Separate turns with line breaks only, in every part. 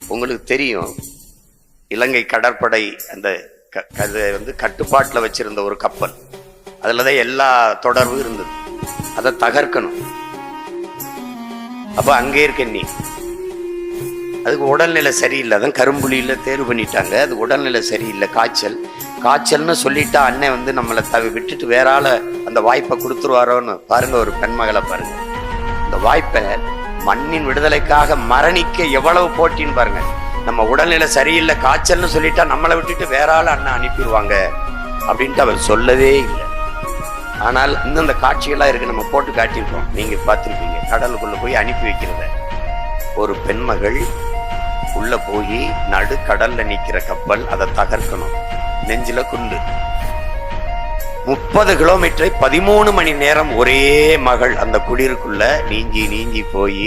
உங்களுக்கு தெரியும், இலங்கை கடற்படை அந்த கட்டுப்பாட்டில் வச்சிருந்த ஒரு கப்பல், அதுலதான் எல்லா தொடர்பும் இருந்தது. அதை தகர்க்கணும். அப்ப அங்கே இருக்க நீ அதுக்கு உடல்நிலை சரியில்லை. அதான் கரும்புலியில தேர்வு பண்ணிட்டாங்க. அது உடல்நிலை சரியில்லை, காய்ச்சல்னு சொல்லிட்டா அண்ணன் நம்மளை விட்டுட்டு வேற ஆள அந்த வாய்ப்பை கொடுத்துருவாரோன்னு பாருங்க. ஒரு பெண்மகளை பாருங்க, இந்த வாய்ப்பை மண்ணின் விடுதலைக்காக மரணிக்க எவ்வளவு போட்டின்னு பாருங்க. நம்ம உடல்நிலை சரியில்லை, காய்ச்சல்னு சொல்லிட்டா நம்மளை விட்டுட்டு வேற ஆள அண்ணன் அனுப்பிடுவாங்க அப்படின்ட்டு அவர் சொல்லவே இல்லை. ஆனால் இன்னும் இந்த காட்சிகள்லாம் இருக்கு, நம்ம போட்டு காட்டியிருக்கோம், நீங்க பார்த்துருப்பீங்க. கடலுக்குள்ள போய் அனுப்பி வைக்கிறத ஒரு பெண்மகள் உள்ள போய் நடுக்கடல்ல நிக்கிற கப்பல், அதை தகர்க்கணும். நெஞ்சில குண்டு. 30 கிலோமீட்டரை 13 மணி நேரம் ஒரே மகள் அந்த குளிருக்குள்ள நீஞ்சி போய்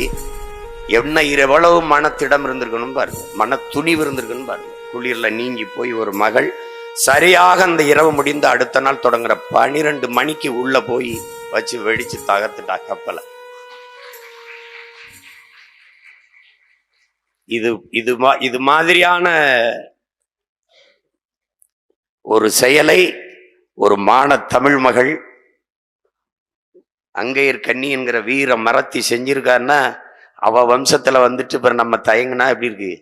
எவ்வளவு மனத்திடம் இருந்திருக்கணும் பாருங்க, மன துணிவு இருந்திருக்கணும் பாருங்க. குளிர்ல நீங்கி போய் ஒரு மகள் சரியாக அந்த இரவு முடிந்த அடுத்த நாள் தொடங்குற 12 மணிக்கு உள்ள போய் வச்சு வெடிச்சு தகர்த்துட்டா கப்பலை. இது மாதிரியான ஒரு செயலை ஒரு தமிழ் மகள் அங்கையர் கண்ணி என்கிற வீர மரத்தி செஞ்சிருக்காருன்னா, அவ வம்சத்துல இப்ப நம்ம தயங்குனா எப்படி இருக்கு?